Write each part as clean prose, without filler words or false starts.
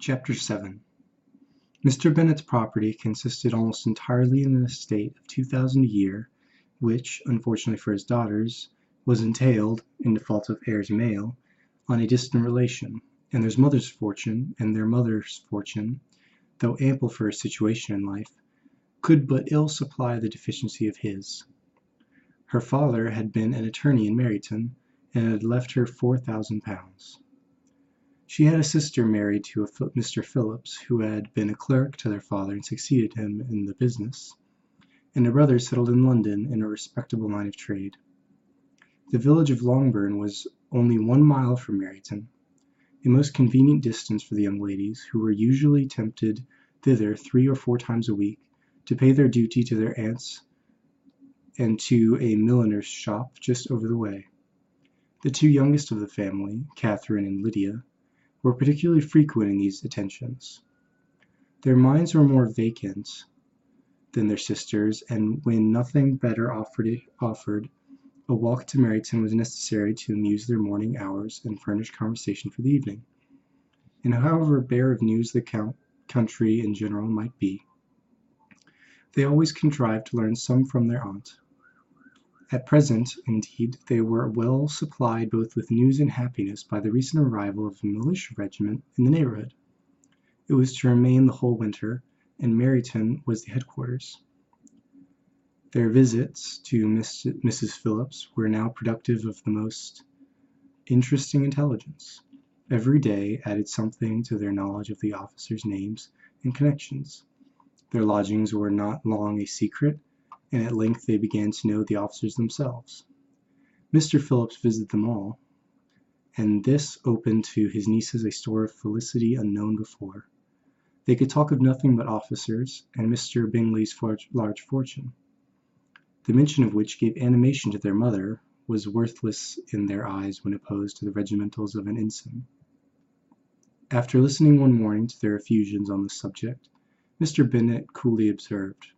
Chapter 7. Mr. Bennet's property consisted almost entirely of an estate of 2,000 a year, which, unfortunately for his daughters, was entailed, in default of heirs male, on a distant relation, and their mother's fortune, though ample for her situation in life, could but ill supply the deficiency of his. Her father had been an attorney in Meryton, and had left her £4,000. She had a sister married to Mr. Phillips, who had been a clerk to their father and succeeded him in the business, and a brother settled in London in a respectable line of trade. The village of Longbourn was only 1 mile from Meryton, a most convenient distance for the young ladies, who were usually tempted thither 3 or 4 times a week, to pay their duty to their aunts and to a milliner's shop just over the way. The 2 youngest of the family, Catherine and Lydia, were particularly frequent in these attentions. Their minds were more vacant than their sisters', and when nothing better offered, a walk to Meryton was necessary to amuse their morning hours and furnish conversation for the evening. And however bare of news the country in general might be, they always contrived to learn some from their aunt. At present, indeed, they were well supplied both with news and happiness by the recent arrival of a militia regiment in the neighbourhood. It was to remain the whole winter, and Meryton was the headquarters. Their visits to Mrs. Phillips were now productive of the most interesting intelligence. Every day added something to their knowledge of the officers' names and connections. Their lodgings were not long a secret, and at length they began to know the officers themselves. Mr. Phillips visited them all, and this opened to his nieces a store of felicity unknown before. They could talk of nothing but officers, and Mr. Bingley's large fortune, the mention of which gave animation to their mother, was worthless in their eyes when opposed to the regimentals of an ensign. After listening one morning to their effusions on the subject, Mr. Bennet coolly observed,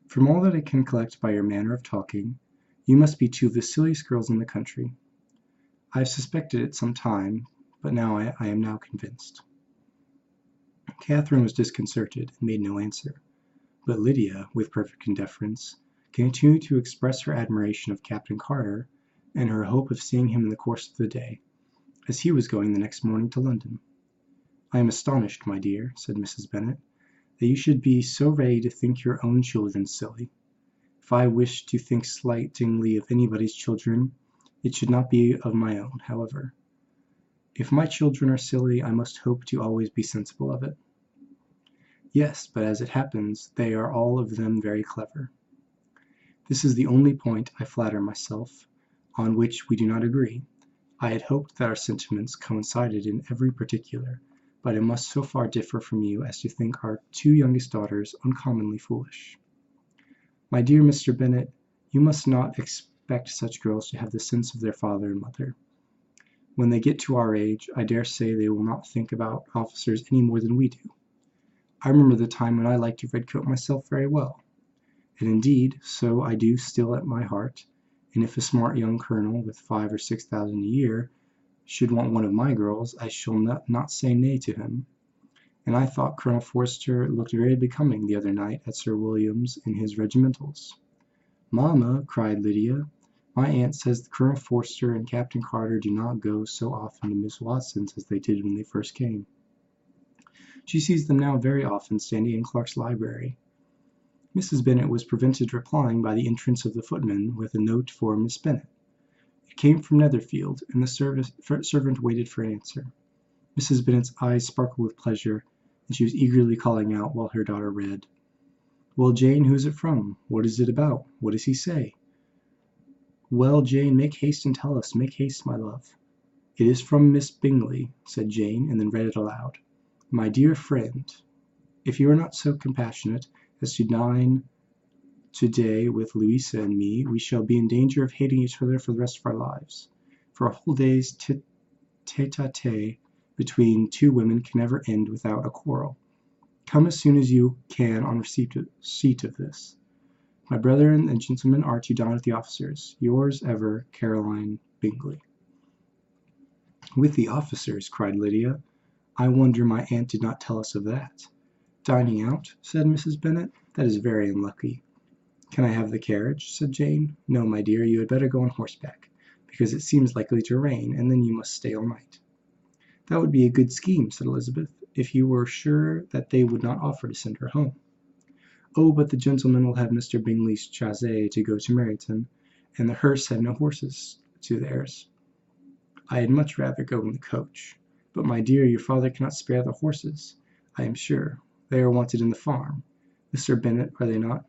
"From all that I can collect by your manner of talking, you must be 2 of the silliest girls in the country. I have suspected it some time, but I am now convinced." Catherine was disconcerted, and made no answer, but Lydia, with perfect indifference, continued to express her admiration of Captain Carter, and her hope of seeing him in the course of the day, as he was going the next morning to London. "I am astonished, my dear," said Mrs. Bennet, "that you should be so ready to think your own children silly. If I wish to think slightingly of anybody's children, it should not be of my own, however. If my children are silly, I must hope to always be sensible of it." "Yes, but as it happens, they are all of them very clever. This is the only point, I flatter myself, on which we do not agree. I had hoped that our sentiments coincided in every particular, but I must so far differ from you as to think our 2 youngest daughters uncommonly foolish. My dear Mr. Bennet, you must not expect such girls to have the sense of their father and mother. When they get to our age, I dare say they will not think about officers any more than we do. I remember the time when I liked a red coat myself very well, and indeed so I do still at my heart, and if a smart young colonel with 5,000 or 6,000 a year should want one of my girls, I shall not say nay to him. And I thought Colonel Forster looked very becoming the other night at Sir William's in his regimentals." "Mamma," cried Lydia, "my aunt says Colonel Forster and Captain Carter do not go so often to Miss Watson's as they did when they first came. She sees them now very often standing in Clark's library." Mrs. Bennet was prevented replying by the entrance of the footman with a note for Miss Bennet. It came from Netherfield, and the servant waited for an answer. Mrs. Bennet's eyes sparkled with pleasure, and she was eagerly calling out while her daughter read, "Well, Jane, who is it from? What is it about? What does he say?" "Well, Jane, make haste and tell us. Make haste, my love." "It is from Miss Bingley," said Jane, and then read it aloud. "My dear friend, if you are not so compassionate as to dine to-day with Louisa and me, we shall be in danger of hating each other for the rest of our lives. For a whole day's tete-a-tete between 2 women can never end without a quarrel. Come as soon as you can on receipt of this. My brother and the gentleman are to dine at the officers. Yours ever, Caroline Bingley." "With the officers!" cried Lydia. I wonder my aunt did not tell us of that." "Dining out?" said Mrs. Bennet. "That is very unlucky." "Can I have the carriage?" said Jane. "No, my dear, you had better go on horseback, because it seems likely to rain, and then you must stay all night." "That would be a good scheme," said Elizabeth, "if you were sure that they would not offer to send her home." "Oh, but the gentlemen will have Mr. Bingley's chaise to go to Meryton, and the Hursts have no horses to theirs. I had much rather go in the coach. But, my dear, your father cannot spare the horses, I am sure. They are wanted in the farm. Mr. Bennet, are they not?"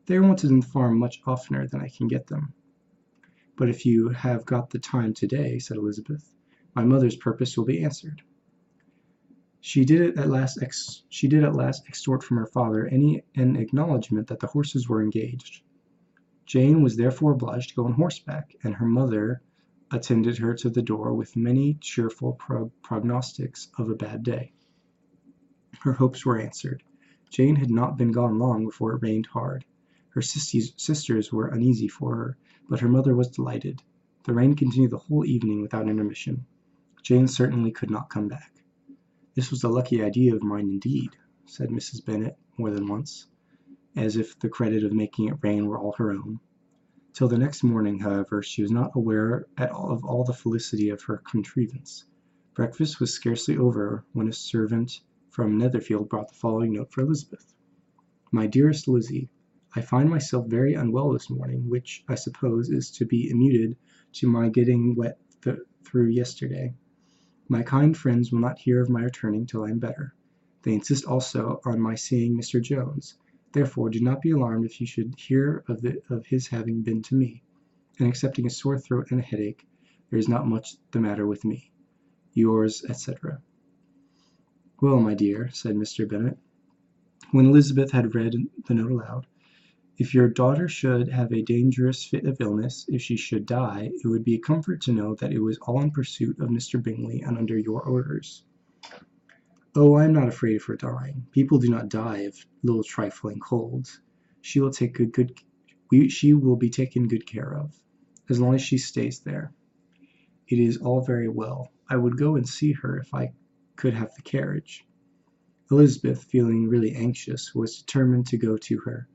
"They are wanted in the farm much oftener than I can get them." "But if you have got the time to-day," said Elizabeth, "my mother's purpose will be answered." She did at last extort from her father an acknowledgment that the horses were engaged. Jane was therefore obliged to go on horseback, and her mother attended her to the door with many cheerful prognostics of a bad day. Her hopes were answered. Jane had not been gone long before it rained hard. Her sisters were uneasy for her, but her mother was delighted. The rain continued the whole evening without intermission. Jane certainly could not come back. "This was a lucky idea of mine indeed," said Mrs. Bennet more than once, as if the credit of making it rain were all her own. Till the next morning, however, she was not aware of all the felicity of her contrivance. Breakfast was scarcely over when a servant from Netherfield brought the following note for Elizabeth: "My dearest Lizzie, I find myself very unwell this morning, which, I suppose, is to be imputed to my getting wet through yesterday. My kind friends will not hear of my returning till I am better. They insist also on my seeing Mr. Jones. Therefore do not be alarmed if you should hear of his having been to me, and excepting a sore throat and a headache, there is not much the matter with me. Yours, etc." "Well, my dear," said Mr. Bennet, when Elizabeth had read the note aloud, "if your daughter should have a dangerous fit of illness, if she should die, it would be a comfort to know that it was all in pursuit of Mr. Bingley and under your orders." "Oh, I am not afraid of her dying. People do not die of little trifling colds. She will be taken good care of, as long as she stays there. It is all very well. I would go and see her if I could have the carriage." Elizabeth, feeling really anxious, was determined to go to her,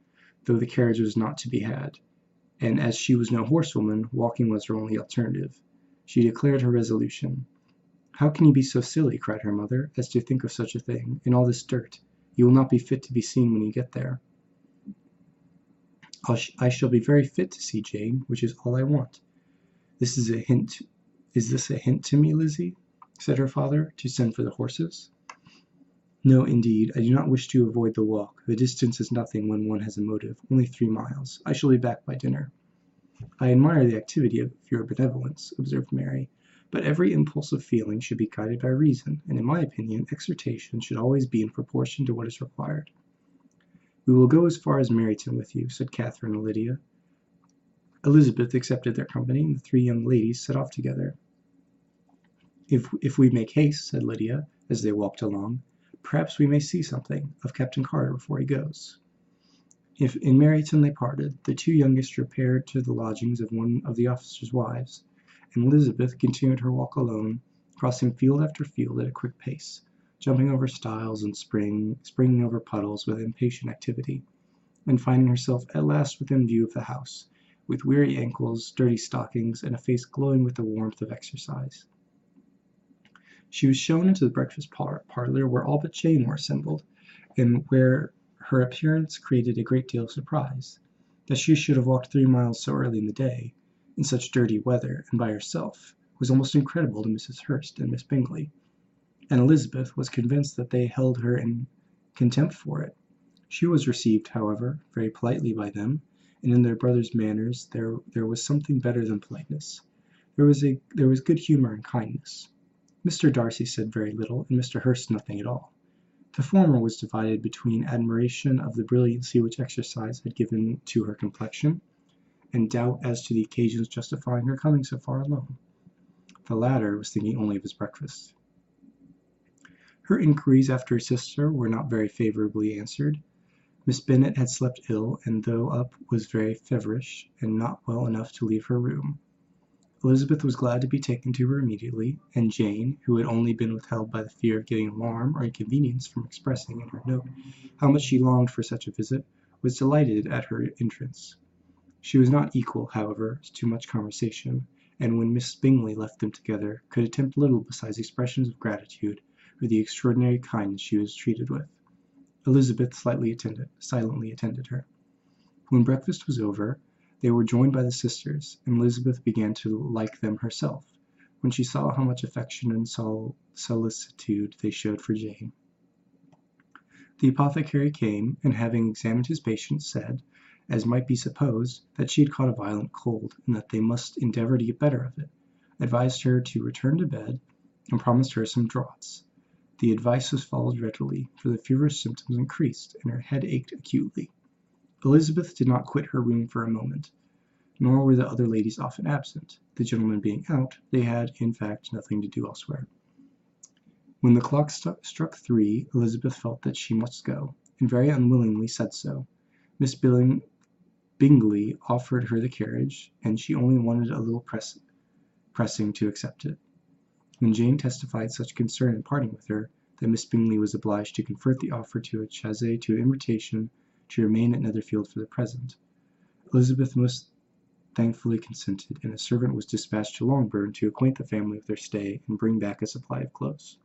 though the carriage was not to be had, and as she was no horsewoman, walking was her only alternative. She declared her resolution. "How can you be so silly," cried her mother, "as to think of such a thing, in all this dirt? You will not be fit to be seen when you get there." "I shall be very fit to see Jane, which is all I want." "Is this a hint to me, Lizzie," said her father, "to send for the horses?" "No, indeed, I do not wish to avoid the walk. The distance is nothing when one has a motive, only 3 miles. I shall be back by dinner." "I admire the activity of your benevolence," observed Mary, "but every impulse of feeling should be guided by reason, and in my opinion exhortation should always be in proportion to what is required." "We will go as far as Meryton with you," said Catherine and Lydia. Elizabeth accepted their company, and the 3 young ladies set off together. If we make haste," said Lydia, as they walked along, "perhaps we may see something of Captain Carter before he goes." In Meryton they parted. The 2 youngest repaired to the lodgings of one of the officers' wives, and Elizabeth continued her walk alone, crossing field after field at a quick pace, jumping over stiles and springing over puddles with impatient activity, and finding herself at last within view of the house, with weary ankles, dirty stockings, and a face glowing with the warmth of exercise. She was shown into the breakfast parlour, where all but Jane were assembled, and where her appearance created a great deal of surprise. That she should have walked 3 miles so early in the day, in such dirty weather, and by herself, was almost incredible to Mrs. Hurst and Miss Bingley, and Elizabeth was convinced that they held her in contempt for it. She was received, however, very politely by them, and in their brother's manners there was something better than politeness. There was good humour and kindness. Mr. Darcy said very little, and Mr. Hurst nothing at all. The former was divided between admiration of the brilliancy which exercise had given to her complexion, and doubt as to the occasions justifying her coming so far alone. The latter was thinking only of his breakfast. Her inquiries after her sister were not very favourably answered. Miss Bennet had slept ill, and though up was very feverish, and not well enough to leave her room. Elizabeth was glad to be taken to her immediately, and Jane, who had only been withheld by the fear of getting alarm or inconvenience from expressing in her note how much she longed for such a visit, was delighted at her entrance. She was not equal, however, to much conversation, and when Miss Bingley left them together, could attempt little besides expressions of gratitude for the extraordinary kindness she was treated with. Elizabeth silently attended her. When breakfast was over, they were joined by the sisters, and Elizabeth began to like them herself, when she saw how much affection and solicitude they showed for Jane. The apothecary came, and having examined his patient, said, as might be supposed, that she had caught a violent cold, and that they must endeavour to get better of it, advised her to return to bed, and promised her some draughts. The advice was followed readily, for the feverish symptoms increased, and her head ached acutely. Elizabeth did not quit her room for a moment, nor were the other ladies often absent. The gentlemen being out, they had, in fact, nothing to do elsewhere. When the clock struck 3, Elizabeth felt that she must go, and very unwillingly said so. Miss Bingley offered her the carriage, and she only wanted a little pressing to accept it. When Jane testified such concern in parting with her, that Miss Bingley was obliged to convert the offer to a chaise to an invitation to remain at Netherfield for the present, Elizabeth most thankfully consented, and a servant was dispatched to Longbourn to acquaint the family with their stay and bring back a supply of clothes.